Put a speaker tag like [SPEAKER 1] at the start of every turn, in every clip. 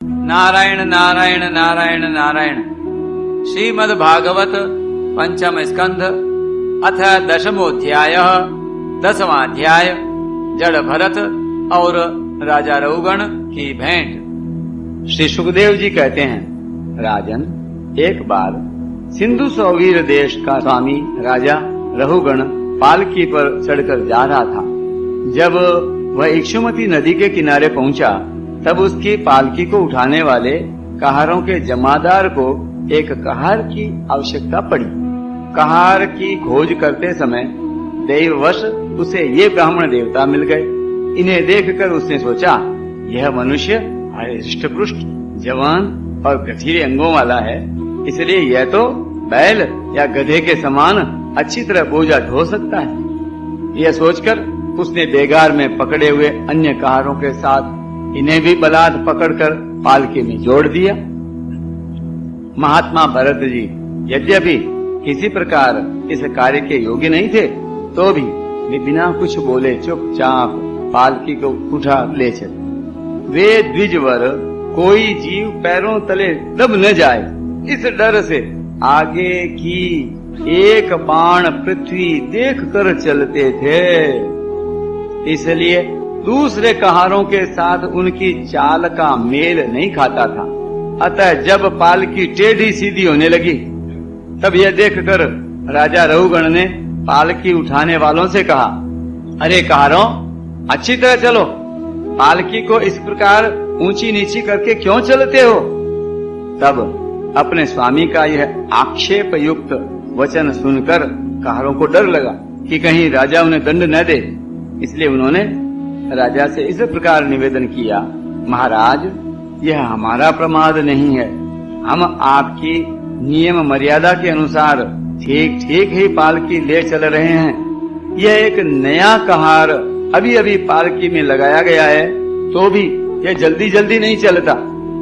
[SPEAKER 1] नारायण नारायण नारायण नारायण। श्रीमद्भागवत पंचम स्कंध अथ दशमोध्याय। 10वां अध्याय जड़ भरत और राजा रघुगण की भेंट। श्री सुखदेव जी कहते हैं, राजन, एक बार सिंधु सौवीर देश का स्वामी राजा रघुगण पालकी पर चढ़कर जा रहा था। जब वह इक्षुमती नदी के किनारे पहुंचा, तब उसकी पालकी को उठाने वाले कहारों के जमादार को एक कहार की आवश्यकता पड़ी। कहार की खोज करते समय दैववश उसे ये ब्राह्मण देवता मिल गए। इन्हें देखकर उसने सोचा, यह मनुष्य हृष्ट-पुष्ट, जवान और गठीले अंगों वाला है, इसलिए यह तो बैल या गधे के समान अच्छी तरह बोझा ढो सकता है। यह सोचकर उसने बेगार में पकड़े हुए अन्य कहारों के साथ इन्हें भी बलात् पकड़कर पालकी में जोड़ दिया। महात्मा भरत जी यद्यपि किसी प्रकार इस कार्य के योग्य नहीं थे, तो भी वे बिना कुछ बोले चुपचाप पालकी को उठा ले चले। वे द्विजवर कोई जीव पैरों तले दब न जाए, इस डर से आगे की एक बाण पृथ्वी देख कर चलते थे। इसलिए दूसरे कहारों के साथ उनकी चाल का मेल नहीं खाता था। अतः जब पालकी टेढ़ी सीधी होने लगी, तब यह देखकर राजा रघुगण ने पालकी उठाने वालों से कहा, अरे कहारों, अच्छी तरह चलो, पालकी को इस प्रकार ऊंची नीची करके क्यों चलते हो? तब अपने स्वामी का यह आक्षेप युक्त वचन सुनकर कहारों को डर लगा कि कहीं राजा उन्हें दंड न दे। इसलिए उन्होंने राजा से इस प्रकार निवेदन किया, महाराज, यह हमारा प्रमाद नहीं है। हम आपकी नियम मर्यादा के अनुसार ठीक ठीक ही पालकी ले चल रहे हैं। यह एक नया कहार अभी अभी पालकी में लगाया गया है, तो भी यह जल्दी जल्दी नहीं चलता।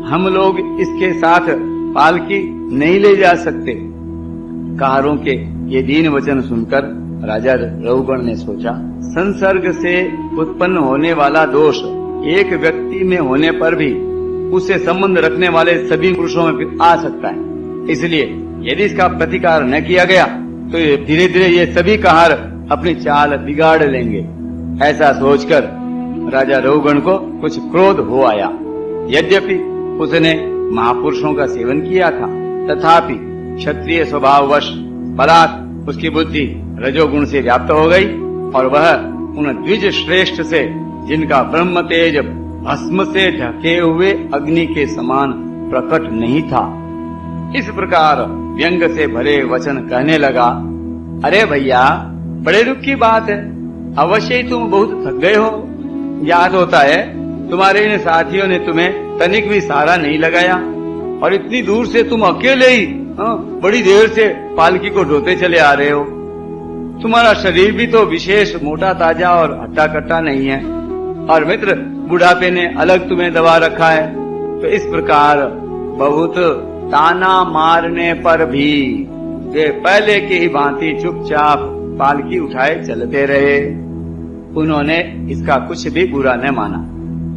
[SPEAKER 1] हम लोग इसके साथ पालकी नहीं ले जा सकते। कहारों के ये दीन वचन सुनकर राजा रघुगण ने सोचा, संसर्ग से उत्पन्न होने वाला दोष एक व्यक्ति में होने पर भी उससे संबंध रखने वाले सभी पुरुषों में भी आ सकता है। इसलिए यदि इसका प्रतिकार न किया गया तो धीरे धीरे ये सभी कहार अपनी चाल बिगाड़ लेंगे। ऐसा सोचकर राजा रघुगण को कुछ क्रोध हो आया। यद्यपि उसने महापुरुषों का सेवन किया था, तथापि क्षत्रिय स्वभाववश बलात् उसकी बुद्धि रजोगुण से व्याप्त हो गई और वह उन द्विज श्रेष्ठ से, जिनका ब्रह्म तेज भस्म से ढके हुए अग्नि के समान प्रकट नहीं था, इस प्रकार व्यंग से भरे वचन कहने लगा, अरे भैया, बड़े दुख की बात है, अवश्य ही तुम बहुत थक गए हो। याद होता है तुम्हारे इन साथियों ने तुम्हें तनिक भी सहारा नहीं लगाया और इतनी दूर से तुम अकेले ही बड़ी देर से पालकी को ढोते चले आ रहे हो। तुम्हारा शरीर भी तो विशेष मोटा ताजा और हट्टा कट्टा नहीं है, और मित्र बुढ़ापे ने अलग तुम्हें दबा रखा है। तो इस प्रकार बहुत ताना मारने पर भी वे पहले की ही भांति चुपचाप पालकी उठाए चलते रहे। उन्होंने इसका कुछ भी बुरा न माना,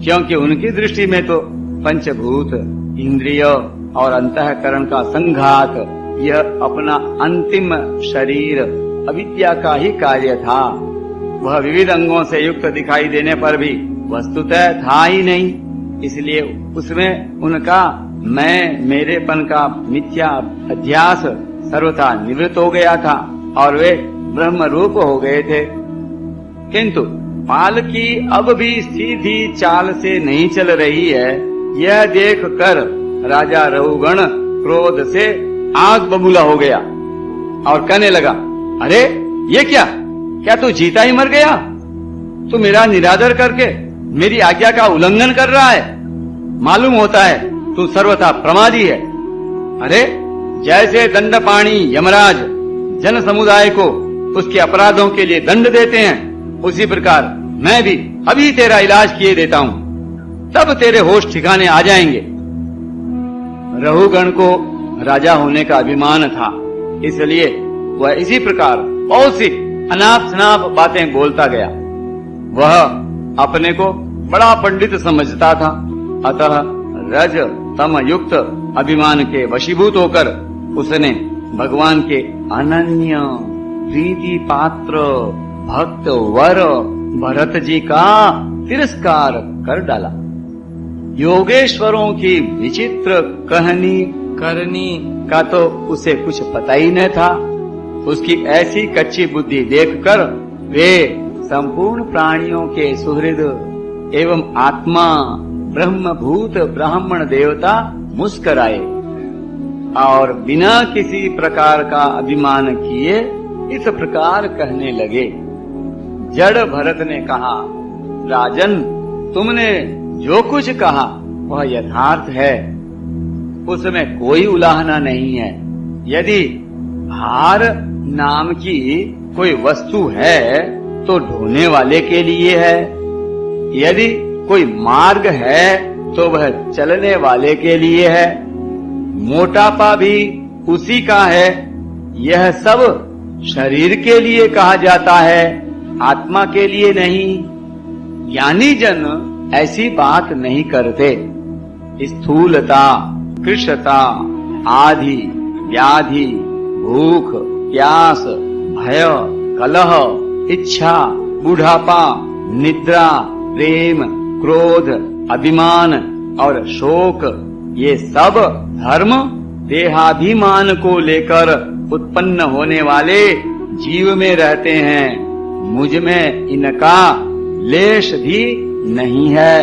[SPEAKER 1] क्योंकि उनकी दृष्टि में तो पंचभूत, इंद्रिय और अंतःकरण का संघात, यह अपना अंतिम शरीर अविद्या का ही कार्य था। वह विविध अंगों से युक्त दिखाई देने पर भी वस्तुतः था ही नहीं। इसलिए उसमें उनका मैं मेरेपन का मिथ्या अध्यास सर्वथा निवृत्त हो गया था और वे ब्रह्म रूप हो गए थे। किंतु पालकी अब भी सीधी चाल से नहीं चल रही है, यह देख कर राजा रघुगण क्रोध से आग बबूला हो गया और कहने लगा, अरे ये क्या तू जीता ही मर गया? तू मेरा निरादर करके मेरी आज्ञा का उल्लंघन कर रहा है। मालूम होता है तू सर्वथा प्रमादी है। अरे जैसे दंडपाणी यमराज जन समुदाय को उसके अपराधों के लिए दंड देते हैं, उसी प्रकार मैं भी अभी तेरा इलाज किए देता हूँ, तब तेरे होश ठिकाने आ जाएंगे। रघुगण को राजा होने का अभिमान था, इसलिए वह इसी प्रकार बहुत सी अनाप शनाप बातें बोलता गया। वह अपने को बड़ा पंडित समझता था, अतः रज तम युक्त अभिमान के वशीभूत होकर उसने भगवान के अनन्य प्रीति पात्र भक्त वर भरत जी का तिरस्कार कर डाला। योगेश्वरों की विचित्र कहनी करनी का तो उसे कुछ पता ही न था। उसकी ऐसी कच्ची बुद्धि देखकर वे संपूर्ण प्राणियों के सुहृद एवं आत्मा ब्रह्मभूत ब्राह्मण देवता मुस्कराए और बिना किसी प्रकार का अभिमान किए इस प्रकार कहने लगे। जड़ भरत ने कहा, राजन, तुमने जो कुछ कहा वह यथार्थ है, उसमें कोई उलाहना नहीं है। यदि हार नाम की कोई वस्तु है तो ढोने वाले के लिए है, यदि कोई मार्ग है तो वह चलने वाले के लिए है, मोटापा भी उसी का है। यह सब शरीर के लिए कहा जाता है, आत्मा के लिए नहीं। ज्ञानी जन ऐसी बात नहीं करते। स्थूलता, कृशता, आधि, व्याधि, भूख, प्यास, भय, कलह, इच्छा, बुढ़ापा, निद्रा, प्रेम, क्रोध, अभिमान और शोक, ये सब धर्म देहाभिमान को लेकर उत्पन्न होने वाले जीव में रहते हैं। मुझ में इनका लेश भी नहीं है।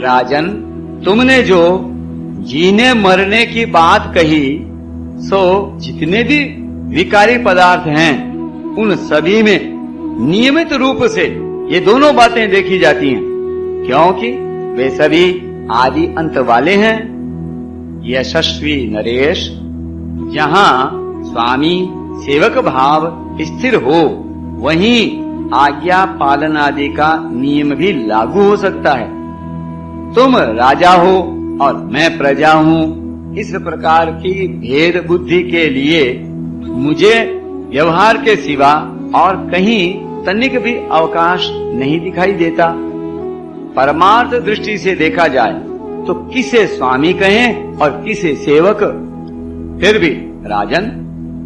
[SPEAKER 1] राजन, तुमने जो जीने मरने की बात कही, सो जितने भी विकारी पदार्थ हैं उन सभी में नियमित रूप से ये दोनों बातें देखी जाती हैं, क्योंकि वे सभी आदि अंत वाले हैं। यशस्वी नरेश, जहाँ स्वामी सेवक भाव स्थिर हो वहीं आज्ञा पालन आदि का नियम भी लागू हो सकता है। तुम राजा हो और मैं प्रजा हूँ, इस प्रकार की भेद बुद्धि के लिए मुझे व्यवहार के सिवा और कहीं तनिक भी अवकाश नहीं दिखाई देता। परमार्थ दृष्टि से देखा जाए तो किसे स्वामी कहें और किसे सेवक। फिर भी राजन,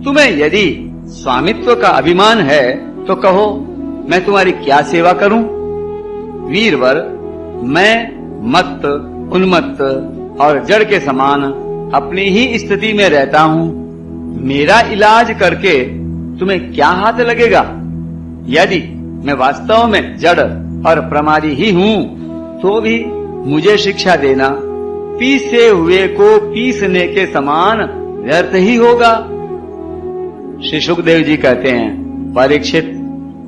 [SPEAKER 1] तुम्हें यदि स्वामित्व का अभिमान है तो कहो, मैं तुम्हारी क्या सेवा करूं? वीरवर, मैं मत्त, उन्मत्त और जड़ के समान अपनी ही स्थिति में रहता हूँ। मेरा इलाज करके तुम्हें क्या हाथ लगेगा? यदि मैं वास्तव में जड़ और प्रमादी ही हूँ तो भी मुझे शिक्षा देना पीसे हुए को पीसने के समान व्यर्थ ही होगा। श्री सुखदेव जी कहते हैं, परीक्षित,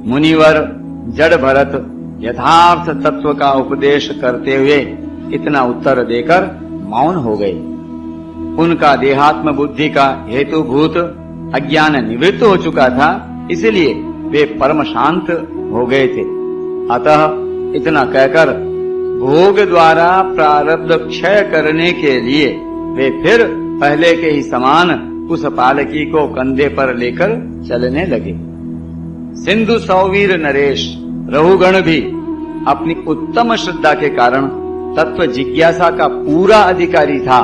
[SPEAKER 1] मुनिवर जड़ भरत यथार्थ तत्व का उपदेश करते हुए इतना उत्तर देकर मौन हो गए। उनका देहात्म बुद्धि का हेतुभूत अज्ञान निवृत्त हो चुका था, इसलिए वे परम शांत हो गए थे। अतः इतना कहकर भोग द्वारा प्रारब्ध क्षय करने के लिए वे फिर पहले के ही समान उस पालकी को कंधे पर लेकर चलने लगे। सिंधु सौवीर नरेश रहुगण भी अपनी उत्तम श्रद्धा के कारण तत्व जिज्ञासा का पूरा अधिकारी था।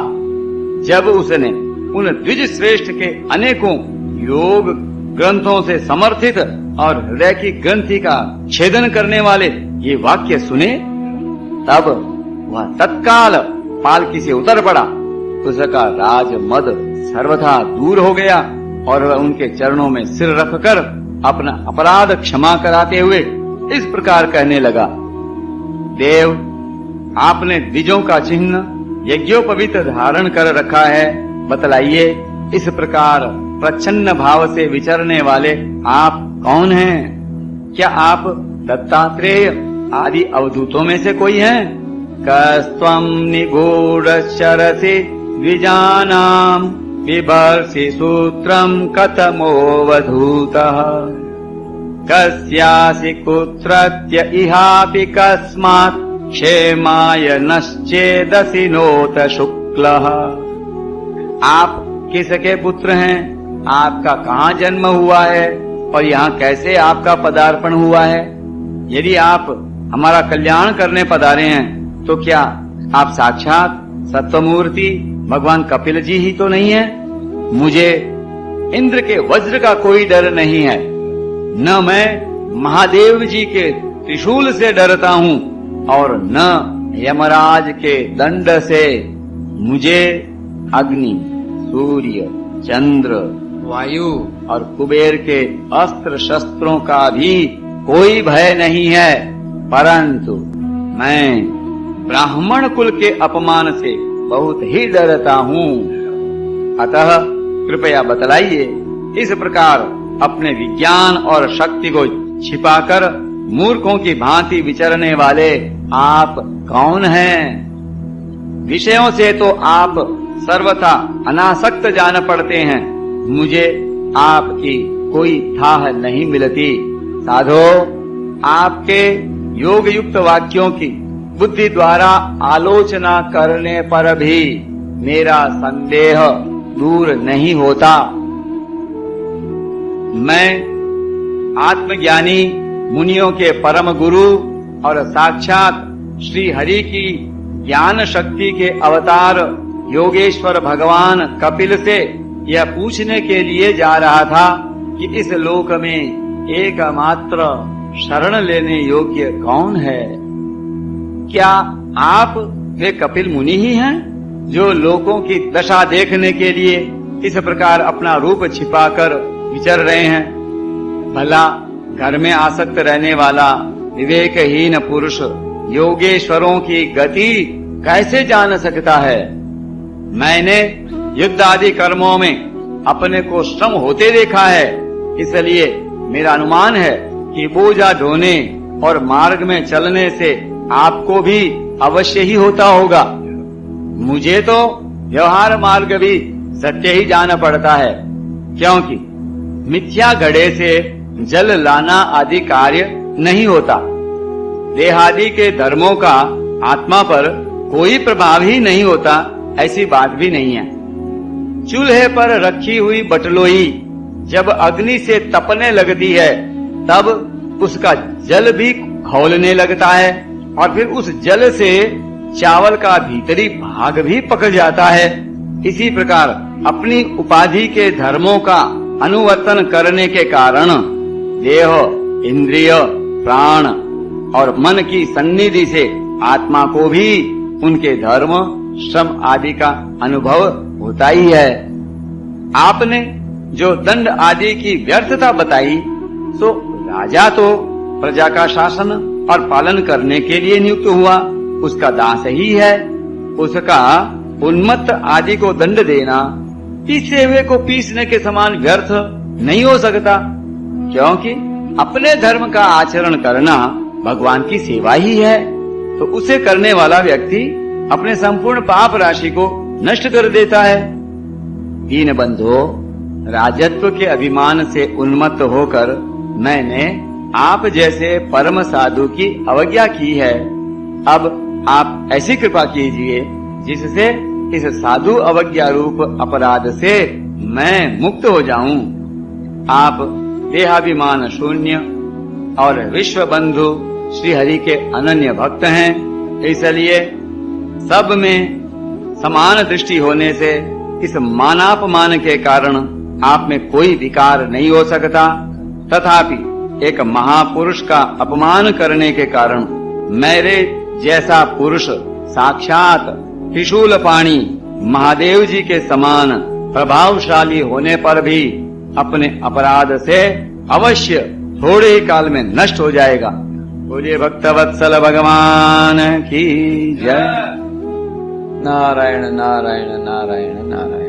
[SPEAKER 1] जब उसने उन द्विज श्रेष्ठ के अनेकों योग ग्रंथों से समर्थित और हृदय की ग्रंथि का छेदन करने वाले ये वाक्य सुने, तब वह तत्काल पालकी से उतर पड़ा। उसका राज मद सर्वथा दूर हो गया और वह उनके चरणों में सिर रखकर अपना अपराध क्षमा कराते हुए इस प्रकार कहने लगा, देव, आपने द्विजों का चिन्ह यज्ञोपवीत धारण कर रखा है, बतलाइए इस प्रकार प्रच्छन्न भाव से विचरने वाले आप कौन हैं? क्या आप दत्तात्रेय आदि अवधूतों में से कोई हैं? कस्त्वं निगूढश्चरसि द्विजानां बिभर्षि सूत्रं कथमोऽवधूतः कस्यासि कुत्रत्य इहापि कस्मात् क्षेमाय नश्चेदसि नोत शुक्लः। आप किसके पुत्र हैं? आपका कहाँ जन्म हुआ है और यहाँ कैसे आपका पदार्पण हुआ है? यदि आप हमारा कल्याण करने पधारे हैं तो क्या आप साक्षात सत्वमूर्ति भगवान कपिल जी ही तो नहीं है। मुझे इंद्र के वज्र का कोई डर नहीं है, न मैं महादेव जी के त्रिशूल से डरता हूँ और न यमराज के दंड से। मुझे अग्नि, सूर्य, चंद्र, वायु और कुबेर के अस्त्र शस्त्रों का भी कोई भय नहीं है, परंतु मैं ब्राह्मण कुल के अपमान से बहुत ही डरता हूँ। अतः कृपया बतलाइए, इस प्रकार अपने विज्ञान और शक्ति को छिपाकर मूर्खों की भांति विचरने वाले आप कौन हैं? विषयों से तो आप सर्वथा अनासक्त जान पड़ते हैं, मुझे आपकी कोई थाह नहीं मिलती। साधो, आपके योग युक्त वाक्यों की बुद्धि द्वारा आलोचना करने पर भी मेरा संदेह दूर नहीं होता। मैं आत्मज्ञानी मुनियों के परम गुरु और साक्षात श्री हरि की ज्ञान शक्ति के अवतार योगेश्वर भगवान कपिल से यह पूछने के लिए जा रहा था कि इस लोक में एकमात्र शरण लेने योग्य कौन है? क्या आप वे कपिल मुनि ही हैं जो लोगों की दशा देखने के लिए इस प्रकार अपना रूप छिपाकर विचर रहे हैं? भला घर में आसक्त रहने वाला विवेकहीन पुरुष योगेश्वरों की गति कैसे जान सकता है? मैंने युद्ध आदि कर्मों में अपने को श्रम होते देखा है, इसलिए मेरा अनुमान है कि बोझा ढोने और मार्ग में चलने से आपको भी अवश्य ही होता होगा। मुझे तो व्यवहार मार्ग भी सत्य ही जाना पड़ता है, क्योंकि मिथ्या घड़े से जल लाना आदि कार्य नहीं होता। देहादि के धर्मों का आत्मा पर कोई प्रभाव ही नहीं होता, ऐसी बात भी नहीं है। चूल्हे पर रखी हुई बटलोई जब अग्नि से तपने लगती है, तब उसका जल भी खौलने लगता है और फिर उस जल से चावल का भीतरी भाग भी पक जाता है। इसी प्रकार अपनी उपाधि के धर्मों का अनुवर्तन करने के कारण देह, इंद्रिय, प्राण और मन की सन्निधि से आत्मा को भी उनके धर्म, श्रम आदि का अनुभव होता ही है। आपने जो दंड आदि की व्यर्थता बताई, सो राजा तो प्रजा का शासन और पालन करने के लिए नियुक्त हुआ, उसका दास ही है। उसका उन्मत्त आदि को दंड देना पीसे हुए को पीसने के समान व्यर्थ नहीं हो सकता, क्योंकि अपने धर्म का आचरण करना भगवान की सेवा ही है। तो उसे करने वाला व्यक्ति अपने संपूर्ण पाप राशि को नष्ट कर देता है। दीन बंधो, राजत्व के अभिमान से उन्मत्त होकर मैंने आप जैसे परम साधु की अवज्ञा की है। अब आप ऐसी कृपा कीजिए जिससे इस साधु अवज्ञा रूप अपराध से मैं मुक्त हो जाऊं। आप देहाभिमान शून्य और विश्व बंधु श्री हरि के अनन्य भक्त हैं, इसलिए सब में समान दृष्टि होने से इस मानापमान के कारण आप में कोई विकार नहीं हो सकता। तथापि एक महापुरुष का अपमान करने के कारण मेरे जैसा पुरुष साक्षात त्रिशूल पाणी महादेव जी के समान प्रभावशाली होने पर भी अपने अपराध से अवश्य थोड़े ही काल में नष्ट हो जाएगा। बोलिए भक्तवत्सल भगवान की जय। नारायण नारायण नारायण नारायण।